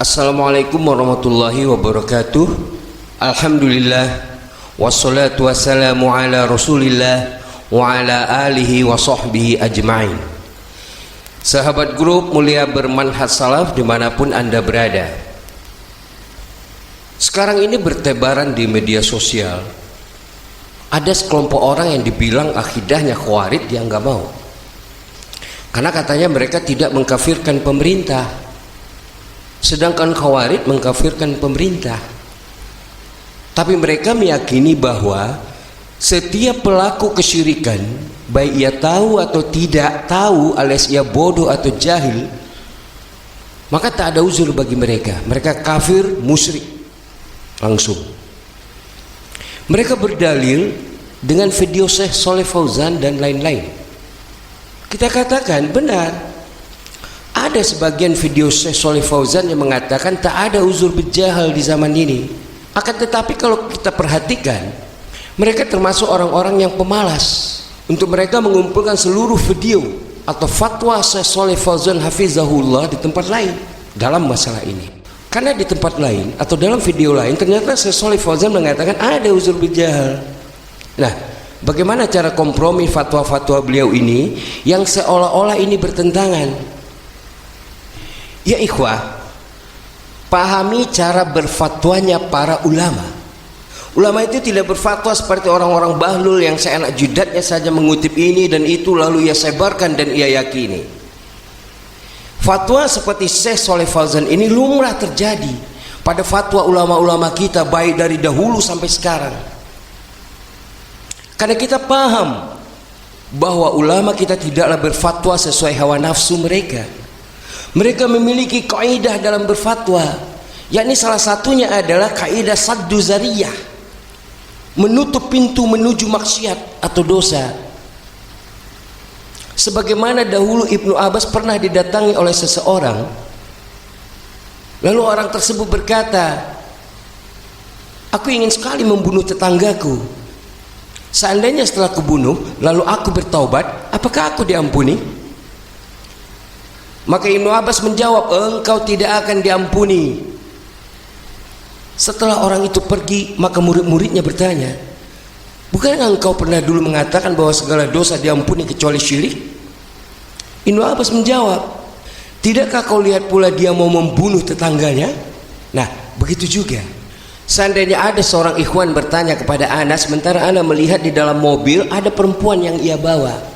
Assalamualaikum warahmatullahi wabarakatuh. Alhamdulillah, wassalatu wassalamu ala rasulillah wa ala alihi wa sahbihi ajma'in. Sahabat grup mulia bermanhaj salaf dimanapun anda berada, sekarang ini bertebaran di media sosial ada sekelompok orang yang dibilang akidahnya khawarij, dia nggak mau karena katanya mereka tidak mengkafirkan pemerintah, sedangkan khawarij mengkafirkan pemerintah. Tapi mereka meyakini bahwa setiap pelaku kesyirikan, baik ia tahu atau tidak tahu alias ia bodoh atau jahil, maka tak ada uzur bagi mereka. Mereka kafir, musyrik langsung. Mereka berdalil dengan video Syekh Shalih Fauzan dan lain-lain. Kita katakan benar, ada sebagian video Syekh Shalih Fauzan yang mengatakan tak ada uzur berjahal di zaman ini. Akan tetapi kalau kita perhatikan, mereka termasuk orang-orang yang pemalas untuk mereka mengumpulkan seluruh video atau fatwa Syekh Shalih Fauzan hafizahullah di tempat lain dalam masalah ini. Karena di tempat lain atau dalam video lain ternyata Syekh Shalih Fauzan mengatakan ada uzur berjahal. Nah, bagaimana cara kompromi fatwa-fatwa beliau ini yang seolah-olah ini bertentangan? Ya ikhwah, pahami cara berfatwanya para ulama. Ulama itu tidak berfatwa seperti orang-orang bahlul yang seenak jidatnya saja mengutip ini dan itu lalu ia sebarkan dan ia yakini. Fatwa seperti Syekh Shalih Fauzan ini lumrah terjadi pada fatwa ulama-ulama kita baik dari dahulu sampai sekarang. Karena kita paham bahwa ulama kita tidaklah berfatwa sesuai hawa nafsu mereka. Mereka memiliki kaidah dalam berfatwa, yakni salah satunya adalah kaidah saddu zariyah, menutup pintu menuju maksiat atau dosa. Sebagaimana dahulu Ibnu Abbas pernah didatangi oleh seseorang, lalu orang tersebut berkata, aku ingin sekali membunuh tetanggaku. Seandainya setelah kubunuh lalu aku bertaubat, apakah aku diampuni? Maka Ibnu Abbas menjawab, engkau tidak akan diampuni. Setelah orang itu pergi, maka murid-muridnya bertanya, bukankah engkau pernah dulu mengatakan bahwa segala dosa diampuni kecuali syirik? Ibnu Abbas menjawab, tidakkah kau lihat pula dia mau membunuh tetangganya? Nah, begitu juga seandainya ada seorang ikhwan bertanya kepada Anas, sementara Anas melihat di dalam mobil ada perempuan yang ia bawa.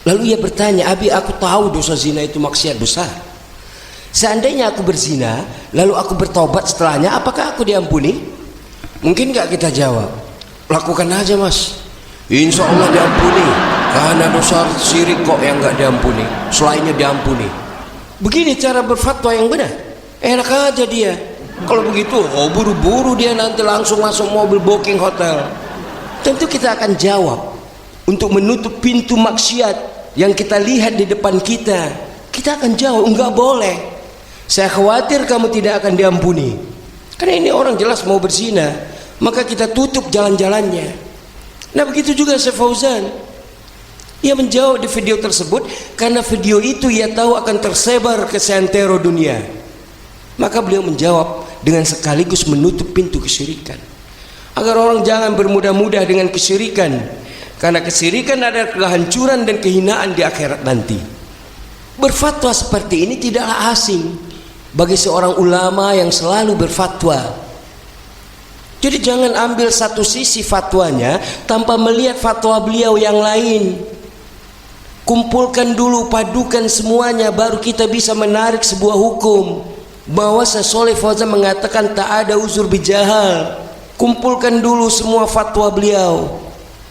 Lalu ia bertanya, Abi, aku tahu dosa zina itu maksiat besar. Seandainya aku berzina, lalu aku bertobat setelahnya, apakah aku diampuni? Mungkin gak kita jawab, lakukan aja mas, insya Allah diampuni. Karena dosa syirik kok yang gak diampuni, selainnya diampuni. Begini cara berfatwa yang benar. Enak aja dia. Kalau begitu, buru-buru dia nanti langsung masuk mobil booking hotel. Tentu kita akan jawab untuk menutup pintu maksiat yang kita lihat di depan kita. Kita akan jawab, enggak boleh. Saya khawatir kamu tidak akan diampuni. Karena ini orang jelas mau berzina, maka kita tutup jalan-jalannya. Nah begitu juga Syekh Fauzan. Ia menjawab di video tersebut karena video itu ia tahu akan tersebar ke seantero dunia. Maka beliau menjawab dengan sekaligus menutup pintu kesyirikan, agar orang jangan bermudah-mudah dengan kesyirikan. Karena kesyirikan adalah kehancuran dan kehinaan di akhirat nanti. Berfatwa seperti ini tidaklah asing bagi seorang ulama yang selalu berfatwa. Jadi jangan ambil satu sisi fatwanya tanpa melihat fatwa beliau yang lain. Kumpulkan dulu, padukan semuanya, baru kita bisa menarik sebuah hukum. Bahwa Syekh Shalih Fauzan mengatakan tak ada uzur bijahal. Kumpulkan dulu semua fatwa beliau.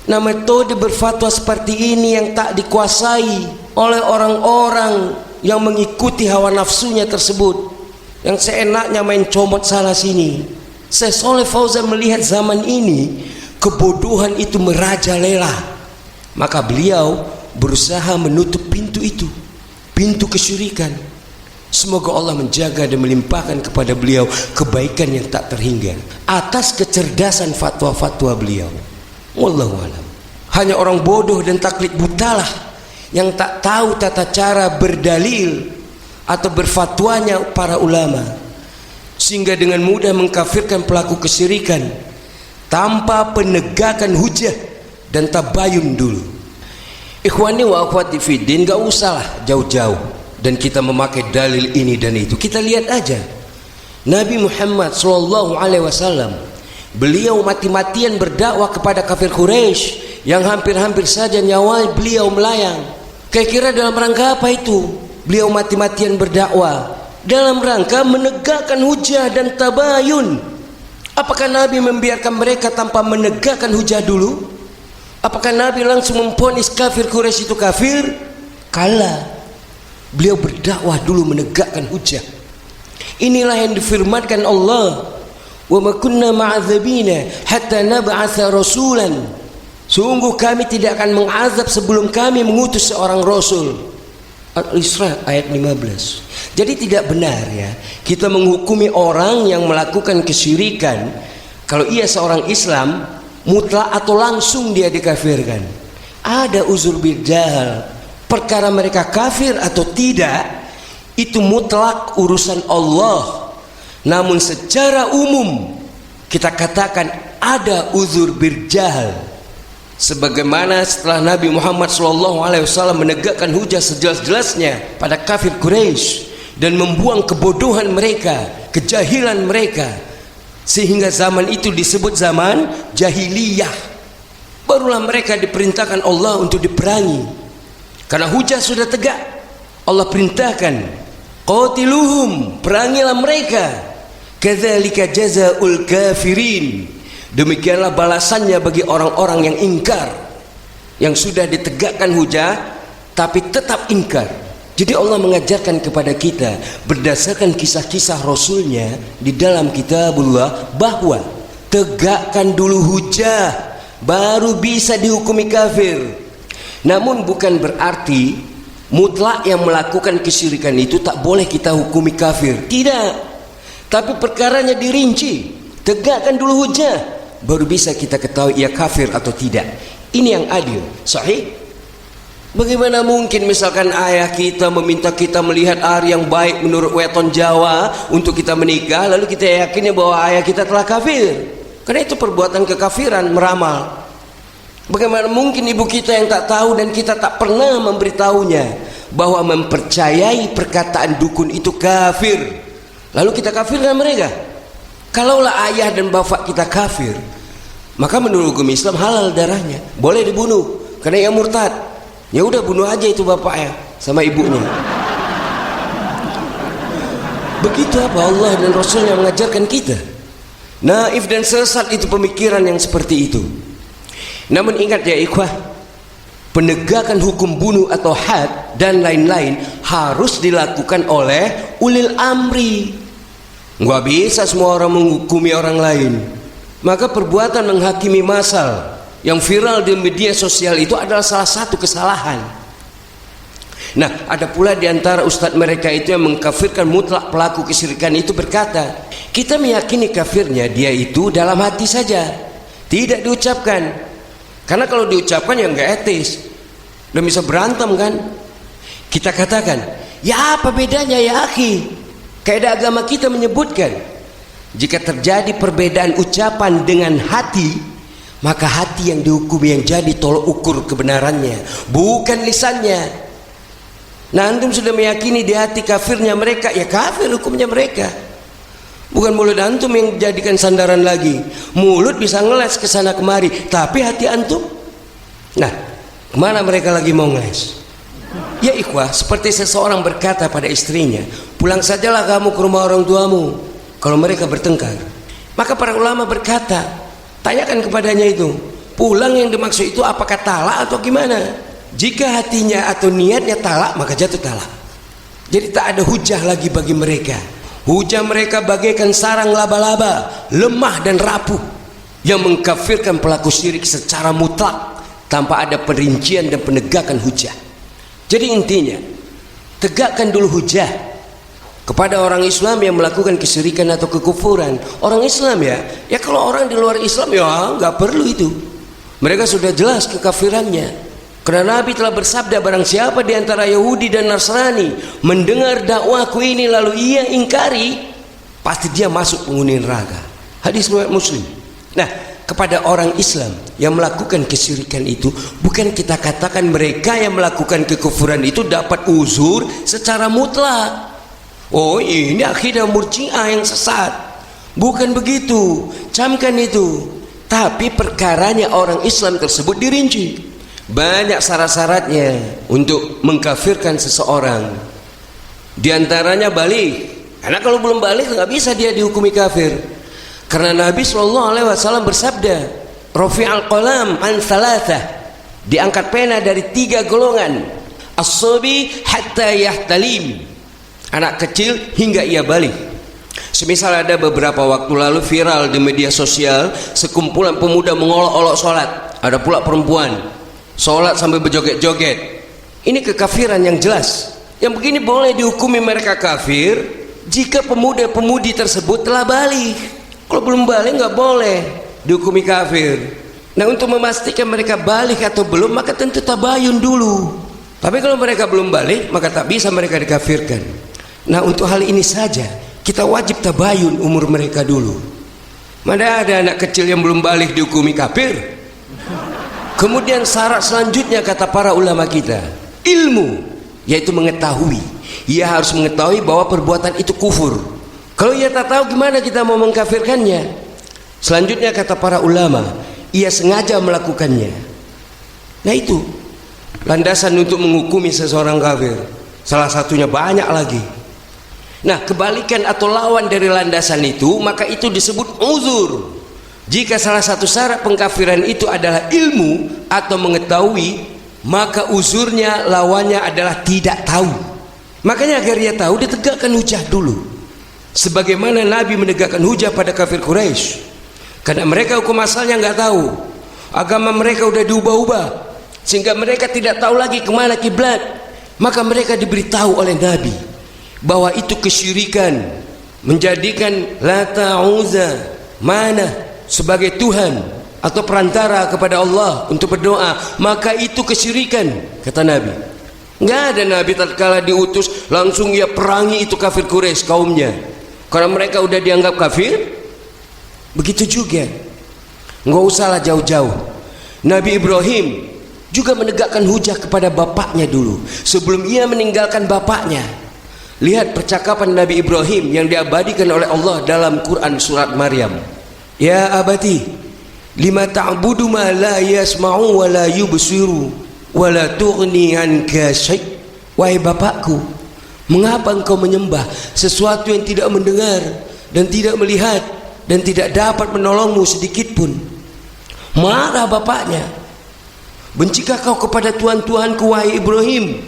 Nah, metode berfatwa seperti ini yang tak dikuasai oleh orang-orang yang mengikuti hawa nafsunya tersebut, yang seenaknya main comot sana sini. Syekh Shalih Fauzan melihat zaman ini kebodohan itu merajalela, maka beliau berusaha menutup pintu itu, pintu kesyirikan. Semoga Allah menjaga dan melimpahkan kepada beliau kebaikan yang tak terhingga atas kecerdasan fatwa-fatwa beliau. Wallahu a'lam. Hanya orang bodoh dan taklid butalah yang tak tahu tata cara berdalil atau berfatwanya para ulama, sehingga dengan mudah mengkafirkan pelaku kesyirikan tanpa penegakan hujah dan tabayun dulu. Ikhwani wa akhwati fiddin, gak usahlah jauh-jauh dan kita memakai dalil ini dan itu. Kita lihat aja Nabi Muhammad SAW, beliau mati-matian berdakwah kepada kafir Quraisy yang hampir-hampir saja nyawa beliau melayang. Kira-kira dalam rangka apa itu? Beliau mati-matian berdakwah dalam rangka menegakkan hujah dan tabayun. Apakah Nabi membiarkan mereka tanpa menegakkan hujah dulu? Apakah Nabi langsung memvonis kafir Quraisy itu kafir? Kala. Beliau berdakwah dulu menegakkan hujah. Inilah yang difirmankan Allah, wa ma kunna ma'adzabina hatta nab'atsa rasulan. Sungguh kami tidak akan mengazab sebelum kami mengutus seorang rasul. Al-Isra ayat 15. Jadi tidak benar ya kita menghukumi orang yang melakukan kesyirikan kalau ia seorang Islam mutlak atau langsung dia dikafirkan. Ada uzur bid'ah. Perkara mereka kafir atau tidak itu mutlak urusan Allah. Namun secara umum kita katakan ada uzur birjahal. Sebagaimana setelah Nabi Muhammad SAW menegakkan hujah sejelas-jelasnya pada kafir Quraisy dan membuang kebodohan mereka, kejahilan mereka, sehingga zaman itu disebut zaman jahiliyah, barulah mereka diperintahkan Allah untuk diperangi. Karena hujah sudah tegak, Allah perintahkan, qatiluhum, perangilah mereka. Kadzalika jazaa'ul kafirin. Demikianlah balasannya bagi orang-orang yang ingkar, yang sudah ditegakkan hujah tapi tetap ingkar. Jadi Allah mengajarkan kepada kita berdasarkan kisah-kisah Rasulnya di dalam kitabullah bahwa tegakkan dulu hujah baru bisa dihukumi kafir. Namun bukan berarti mutlak yang melakukan kesyirikan itu tak boleh kita hukumi kafir. Tidak. Tapi perkaranya dirinci. Tegakkan dulu hujah baru bisa kita ketahui ia kafir atau tidak. Ini yang adil, sahih. Bagaimana mungkin misalkan ayah kita meminta kita melihat hari yang baik menurut weton Jawa untuk kita menikah, lalu kita yakinnya bahwa ayah kita telah kafir? Karena itu perbuatan kekafiran, meramal. Bagaimana mungkin ibu kita yang tak tahu dan kita tak pernah memberitahunya bahwa mempercayai perkataan dukun itu kafir, lalu kita kafirkan mereka? Kalaulah ayah dan bapak kita kafir, maka menurut hukum Islam halal darahnya, boleh dibunuh karena ia murtad. Ya udah bunuh aja itu bapaknya sama ibunya. Begitu apa Allah dan Rasulnya mengajarkan kita. Naif dan sesat itu pemikiran yang seperti itu. Namun ingat ya ikhwah, penegakan hukum bunuh atau had dan lain-lain harus dilakukan oleh ulil amri. Nggak bisa semua orang menghukumi orang lain. Maka perbuatan menghakimi massal yang viral di media sosial itu adalah salah satu kesalahan. Nah, ada pula di antara ustadz mereka itu yang mengkafirkan mutlak pelaku kesyirikan itu berkata, kita meyakini kafirnya dia itu dalam hati saja, tidak diucapkan. Karena kalau diucapkan ya nggak etis, dan bisa berantem kan. Kita katakan, ya apa bedanya ya akhi? Kaidah agama kita menyebutkan jika terjadi perbedaan ucapan dengan hati, maka hati yang dihukumi yang jadi tolok ukur kebenarannya, bukan lisannya. Nah, antum sudah meyakini di hati kafirnya mereka, ya kafir hukumnya mereka. Bukan mulut antum yang jadikan sandaran lagi. Mulut bisa ngeles ke sana kemari, tapi hati antum, nah, kemana mereka lagi mau ngeles? Ya ikhwah, seperti seseorang berkata pada istrinya, pulang sajalah kamu ke rumah orang tuamu kalau mereka bertengkar. Maka para ulama berkata, tanyakan kepadanya itu, pulang yang dimaksud itu apakah talak atau gimana? Jika hatinya atau niatnya talak, maka jatuh talak. Jadi tak ada hujah lagi bagi mereka. Hujah mereka bagaikan sarang laba-laba, lemah dan rapuh, yang mengkafirkan pelaku syirik secara mutlak tanpa ada perincian dan penegakan hujah. Jadi intinya, tegakkan dulu hujah kepada orang Islam yang melakukan kesyirikan atau kekufuran. Orang Islam ya kalau orang di luar Islam ya nggak perlu itu. Mereka sudah jelas kekafirannya. Karena Nabi telah bersabda, barang siapa di antara Yahudi dan Nasrani mendengar dakwahku ini lalu ia ingkari, pasti dia masuk penghuni neraka. Hadis riwayat Muslim. Nah, kepada orang Islam yang melakukan kesyirikan itu, bukan kita katakan mereka yang melakukan kekufuran itu dapat uzur secara mutlak. Oh, ini akidah Murji'ah yang sesat. Bukan begitu. Camkan itu. Tapi perkaranya orang Islam tersebut dirinci. Banyak syarat-syaratnya untuk mengkafirkan seseorang. Di antaranya balik. Karena kalau belum balik nggak bisa dia dihukumi kafir. Karena Nabi SAW bersabda, Rafi'al qalam an thalathah, diangkat pena dari 3 golongan. As-sabi hatta yahtalim, anak kecil hingga ia balik. Semisal ada beberapa waktu lalu viral di media sosial, sekumpulan pemuda mengolok-olok sholat. Ada pula perempuan sholat sambil berjoget-joget. Ini kekafiran yang jelas. Yang begini boleh dihukumi mereka kafir jika pemuda-pemudi tersebut telah balik. Kalau belum balik nggak boleh dihukumi kafir. Nah, untuk memastikan mereka balik atau belum, maka tentu tabayun dulu. Tapi kalau mereka belum balik, maka tak bisa mereka dikafirkan. Nah, untuk hal ini saja kita wajib tabayun umur mereka dulu. Mana ada anak kecil yang belum balik dihukumi kafir? Kemudian syarat selanjutnya kata para ulama kita, ilmu, yaitu mengetahui. Ia harus mengetahui bahwa perbuatan itu kufur. Kalau ia tak tahu, gimana kita mau mengkafirkannya? Selanjutnya kata para ulama, ia sengaja melakukannya. Nah, itu landasan untuk menghukumi seseorang kafir. Salah satunya banyak lagi. Nah, kebalikan atau lawan dari landasan itu, maka itu disebut uzur. Jika salah satu syarat pengkafiran itu adalah ilmu atau mengetahui, maka uzurnya lawannya adalah tidak tahu. Makanya agar dia tahu, ditegakkan hujah dulu. Sebagaimana Nabi menegakkan hujah pada kafir Quraisy. Karena mereka hukum asalnya nggak tahu. Agama mereka udah diubah-ubah. Sehingga mereka tidak tahu lagi kemana kiblat. Maka mereka diberitahu oleh Nabi bahwa itu kesyirikan. Menjadikan Lata, Uzza, Manah sebagai Tuhan atau perantara kepada Allah untuk berdoa, maka itu kesyirikan, kata Nabi. Nggak ada Nabi tatkala diutus langsung ia perangi itu kafir Quraisy kaumnya, karena mereka udah dianggap kafir. Begitu juga, nggak usahlah jauh-jauh. Nabi Ibrahim juga menegakkan hujah kepada bapaknya dulu sebelum ia meninggalkan bapaknya. Lihat percakapan Nabi Ibrahim yang diabadikan oleh Allah dalam Quran surat Maryam. Ya abati, lima ta'budu ma la yasma'u wa la yubsiru wa la tughni anka syai'. Wahai bapakku, mengapa engkau menyembah sesuatu yang tidak mendengar dan tidak melihat dan tidak dapat menolongmu sedikit pun? Marah bapaknya. Bencikah kau kepada Tuhan-Tuhanku, wahai Ibrahim?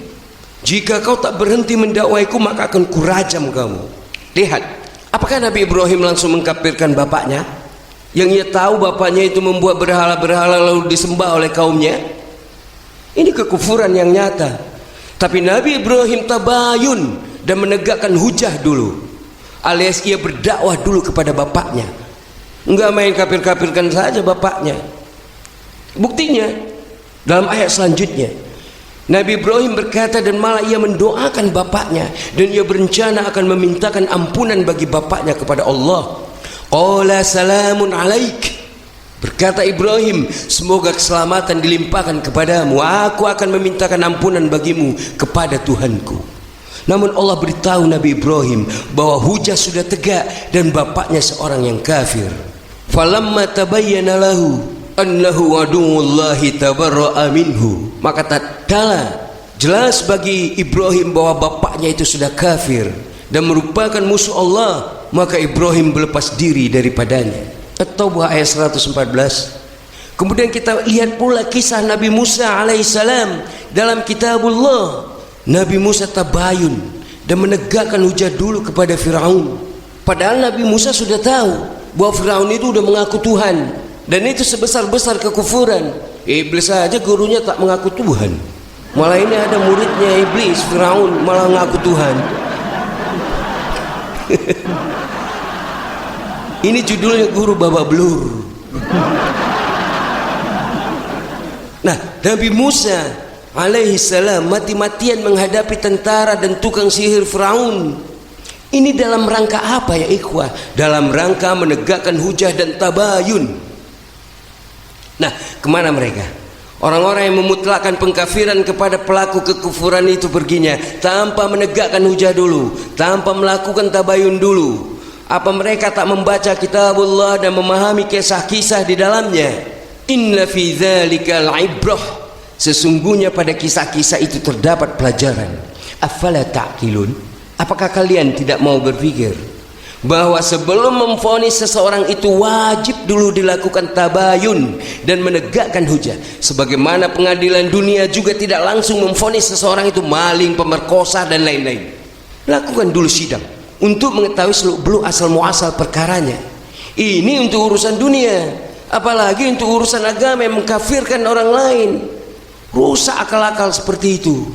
Jika kau tak berhenti mendakwaiku, maka akan kurajam kamu. Lihat, apakah Nabi Ibrahim langsung mengkafirkan bapaknya? Yang ia tahu bapaknya itu membuat berhala-berhala lalu disembah oleh kaumnya. Ini kekufuran yang nyata. Tapi Nabi Ibrahim tabayun dan menegakkan hujah dulu, alias ia berdakwah dulu kepada bapaknya. Enggak main kafir-kafirkan saja bapaknya. Buktinya dalam ayat selanjutnya, Nabi Ibrahim berkata dan malah ia mendoakan bapaknya, dan ia berencana akan memintakan ampunan bagi bapaknya kepada Allah. Qala salamun alaik, berkata Ibrahim, semoga keselamatan dilimpahkan kepadamu. Aku akan memintakan ampunan bagimu kepada Tuhanku. Namun Allah beritahu Nabi Ibrahim bahwa hujah sudah tegak dan bapaknya seorang yang kafir. Falamma tabayyana lahu annahu aduwwullahi tabarra'a minhu, maka tatkala jelas bagi Ibrahim bahwa bapaknya itu sudah kafir dan merupakan musuh Allah, maka Ibrahim berlepas diri daripadanya. At-Taubah ayat 114. Kemudian kita lihat pula kisah Nabi Musa alaihissalam dalam kitabullah. Nabi Musa tabayun dan menegakkan hujah dulu kepada Firaun. Padahal Nabi Musa sudah tahu bahwa Firaun itu sudah mengaku Tuhan, dan itu sebesar-besar kekufuran. Iblis saja gurunya tak mengaku Tuhan, malah ini ada muridnya iblis, Firaun, malah mengaku Tuhan. Ini judulnya guru babak belur. Nah, Nabi Musa alaihi salam mati-matian menghadapi tentara dan tukang sihir Firaun. Ini dalam rangka apa ya ikhwah? Dalam rangka menegakkan hujah dan tabayun. Nah, kemana mereka? Orang-orang yang memutlakkan pengkafiran kepada pelaku kekufuran itu perginya tanpa menegakkan hujah dulu, tanpa melakukan tabayun dulu. Apa mereka tak membaca kitabullah dan memahami kisah-kisah di dalamnya? Inna fi dzalikal ibrah. Sesungguhnya pada kisah-kisah itu terdapat pelajaran. Afala ta'qilun? Apakah kalian tidak mau berpikir bahwa sebelum memvonis seseorang itu wajib dulu dilakukan tabayun dan menegakkan hujah? Sebagaimana pengadilan dunia juga tidak langsung memvonis seseorang itu maling, pemerkosa dan lain-lain. Lakukan dulu sidang untuk mengetahui seluk-beluk asal muasal perkaranya. Ini untuk urusan dunia, apalagi untuk urusan agama yang mengkafirkan orang lain. Rusak akal-akal seperti itu.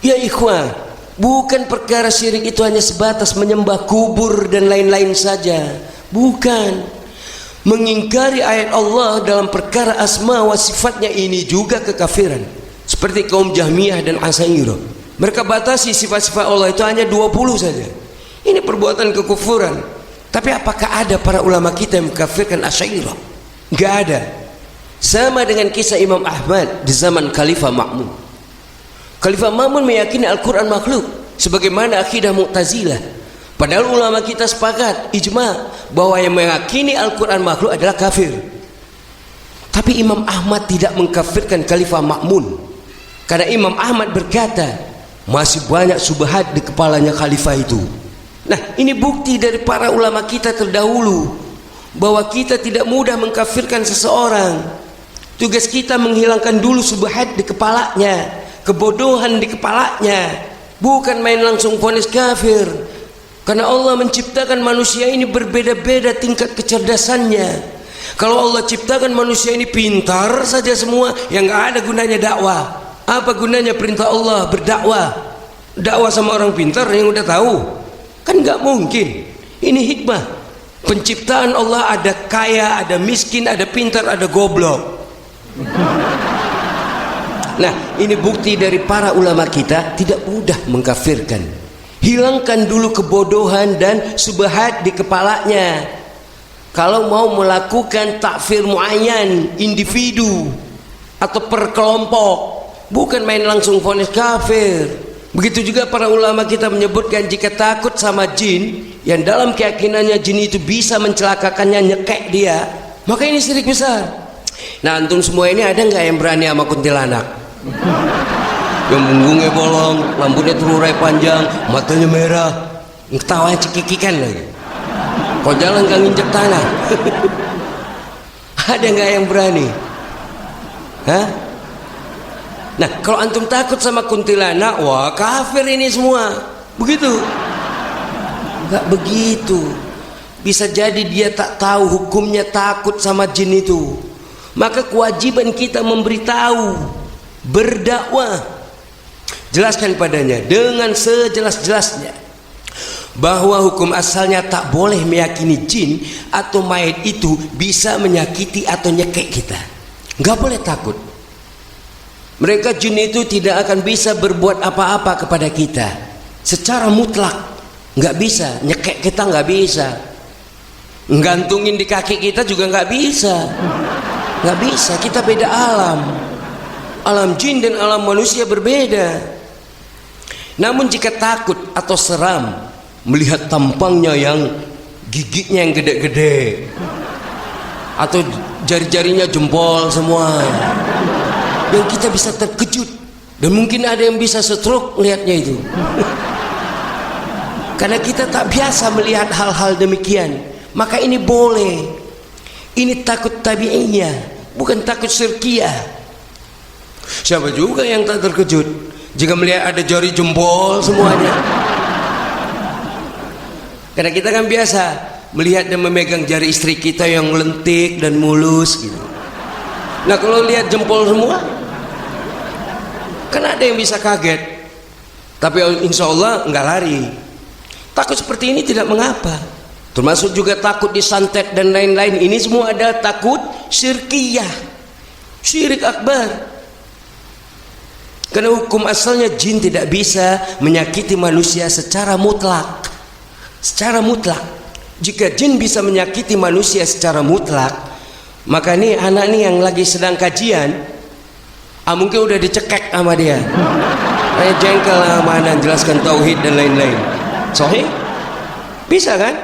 Ya ikhwah, bukan perkara syirik itu hanya sebatas menyembah kubur dan lain-lain saja. Bukan. Mengingkari ayat Allah dalam perkara asma wa sifatnya ini juga kekafiran. Seperti kaum Jahmiyah dan Asy'ariyah. Mereka batasi sifat-sifat Allah itu hanya 20 saja. Ini perbuatan kekufuran. Tapi apakah ada para ulama kita yang mengkafirkan Asy'ariyah? Enggak ada. Sama dengan kisah Imam Ahmad di zaman Khalifah Ma'mun. Khalifah Ma'mun meyakini Al-Quran makhluk sebagaimana akidah Mu'tazilah. Padahal ulama kita sepakat ijma bahwa yang meyakini Al-Quran makhluk adalah kafir. Tapi Imam Ahmad tidak mengkafirkan Khalifah Ma'mun, karena Imam Ahmad berkata masih banyak subhat di kepalanya khalifah itu. Nah, ini bukti dari para ulama kita terdahulu bahwa kita tidak mudah mengkafirkan seseorang. Tugas kita menghilangkan dulu subhat di kepalanya, kebodohan di kepalanya, bukan main langsung vonis kafir. Karena Allah menciptakan manusia ini berbeda-beda tingkat kecerdasannya. Kalau Allah ciptakan manusia ini pintar saja semua, yang nggak ada gunanya dakwah. Apa gunanya perintah Allah berdakwah? Dakwah sama orang pintar yang udah tahu? Kan nggak mungkin. Ini hikmah penciptaan Allah, ada kaya, ada miskin, ada pintar, ada goblok. Nah, ini bukti dari para ulama kita tidak mudah mengkafirkan. Hilangkan dulu kebodohan dan subhat di kepalanya. Kalau mau melakukan takfir muayyan, individu atau per kelompok, bukan main langsung vonis kafir. Begitu juga para ulama kita menyebutkan jika takut sama jin, yang dalam keyakinannya jin itu bisa mencelakakannya, nyekek dia, maka ini syirik besar. Nah, antum semua ini ada nggak yang berani sama kuntilanak? Yang punggungnya bolong, rambutnya terurai panjang, matanya merah, ketawanya cekikikan lagi. Kau jalan gak nginjek tanah. Ada nggak yang berani? Hah? Nah, kalau antum takut sama kuntilanak, wah kafir ini semua. Begitu? Nggak begitu. Bisa jadi dia tak tahu hukumnya takut sama jin itu. Maka kewajiban kita memberitahu, berdakwah, jelaskan padanya dengan sejelas-jelasnya bahwa hukum asalnya tak boleh meyakini jin atau mayat itu bisa menyakiti atau nyekek kita. Nggak boleh takut. Mereka jin itu tidak akan bisa berbuat apa-apa kepada kita secara mutlak. Nggak bisa nyekek kita, nggak bisa nggantungin di kaki kita juga nggak bisa. Nggak bisa, kita beda alam. Alam jin dan alam manusia berbeda. Namun jika takut atau seram melihat tampangnya yang giginya yang gede-gede atau jari-jarinya jempol semua, yang kita bisa terkejut dan mungkin ada yang bisa stroke melihatnya itu. Karena kita tak biasa melihat hal-hal demikian, maka ini boleh. Ini takut tabi'iyah, bukan takut syirkiyah. Siapa juga yang tak terkejut jika melihat ada jari jempol semuanya? Karena kita kan biasa melihat dan memegang jari istri kita yang lentik dan mulus gitu. Nah, kalau lihat jempol semua, kan ada yang bisa kaget. Tapi insya Allah nggak lari. Takut seperti ini tidak mengapa. Termasuk juga takut disantet dan lain-lain. Ini semua adalah takut syirkiyah, syirik akbar. Karena hukum asalnya jin tidak bisa menyakiti manusia secara mutlak. Secara mutlak. Jika jin bisa menyakiti manusia secara mutlak, maka nih anak nih yang lagi sedang kajian, mungkin udah dicekek sama dia. Kayak jengkel lah mana jelaskan tauhid dan lain-lain. Sahih? Bisa kan?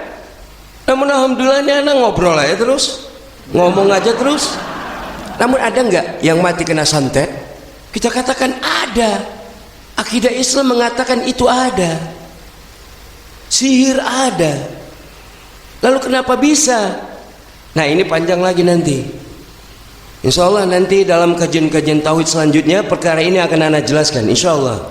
Namun alhamdulillah ini anak ngobrol aja terus, ngomong aja terus. Namun ada nggak yang mati kena santet? Kita katakan ada. Akidah Islam mengatakan itu ada. Sihir ada. Lalu kenapa bisa? Nah ini panjang lagi nanti. Insya Allah nanti dalam kajian-kajian tauhid selanjutnya perkara ini akan Ana jelaskan, insya Allah.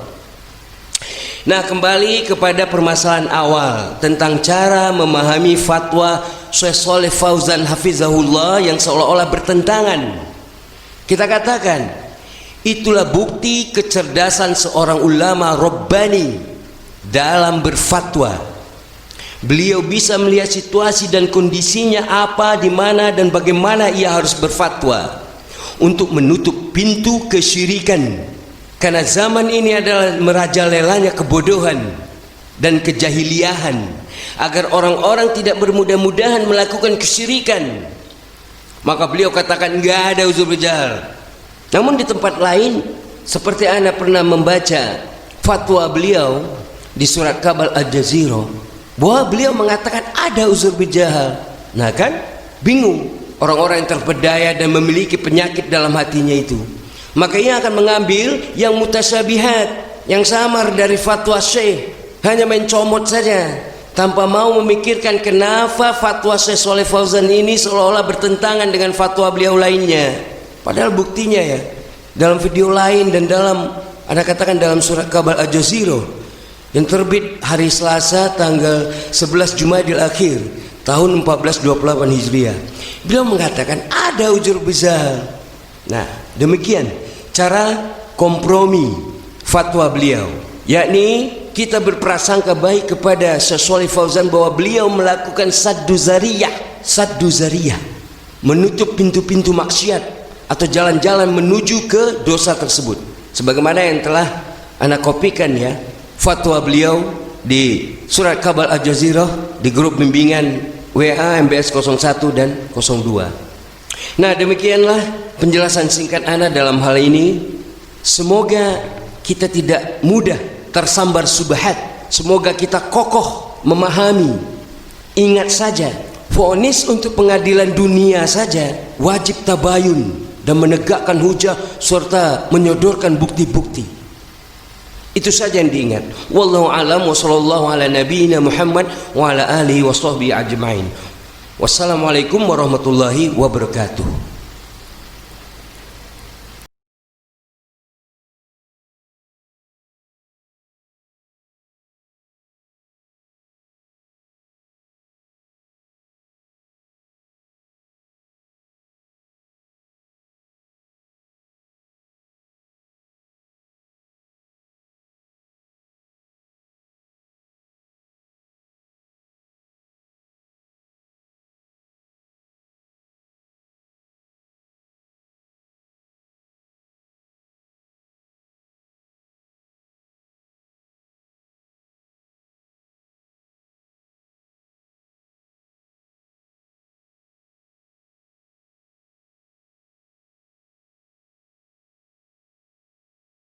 Nah kembali kepada permasalahan awal tentang cara memahami fatwa Syekh Shalih Fauzan hafizahullah yang seolah-olah bertentangan. Kita katakan itulah bukti kecerdasan seorang ulama Rabbani dalam berfatwa. Beliau bisa melihat situasi dan kondisinya apa, di mana dan bagaimana ia harus berfatwa untuk menutup pintu kesyirikan. Karena zaman ini adalah merajalelanya kebodohan dan kejahiliahan, agar orang-orang tidak bermudah-mudahan melakukan kesyirikan. Maka beliau katakan enggak ada uzur bijal. Namun di tempat lain seperti Anda pernah membaca fatwa beliau di surat Kabal Al-Jazirah, bahwa beliau mengatakan ada uzur bijahal. Nah kan bingung orang-orang yang terpedaya dan memiliki penyakit dalam hatinya itu. Maka ia akan mengambil yang mutasyabihat, yang samar dari fatwa Syekh, hanya mencomot saja tanpa mau memikirkan kenapa fatwa Syekh Shalih Fauzan ini seolah-olah bertentangan dengan fatwa beliau lainnya. Padahal buktinya ya dalam video lain dan dalam, Anda katakan dalam surat Kabal Al-Jazirah yang terbit hari Selasa tanggal 11 Jumadil Akhir tahun 1428 Hijriah, beliau mengatakan ada uzur bizal. Nah demikian cara kompromi fatwa beliau, yakni kita berprasangka baik kepada Syekh Shalih Fauzan bahwa beliau melakukan saddu zariyah, menutup pintu-pintu maksiat atau jalan-jalan menuju ke dosa tersebut, sebagaimana yang telah Anda kopikan ya fatwa beliau di surat Kabal Al-Jazirah di grup bimbingan WA MBS 01 dan 02. Nah demikianlah penjelasan singkat Ana dalam hal ini. Semoga kita tidak mudah tersambar subhat, semoga kita kokoh memahami. Ingat saja, vonis untuk pengadilan dunia saja wajib tabayun dan menegakkan hujah serta menyodorkan bukti-bukti. Itu saja yang diingat. Wallahu a'lam wa sallallahu ala nabiyyina Muhammad wa ala alihi wa sahbihi ajma'in. Wassalamualaikum warahmatullahi wabarakatuh.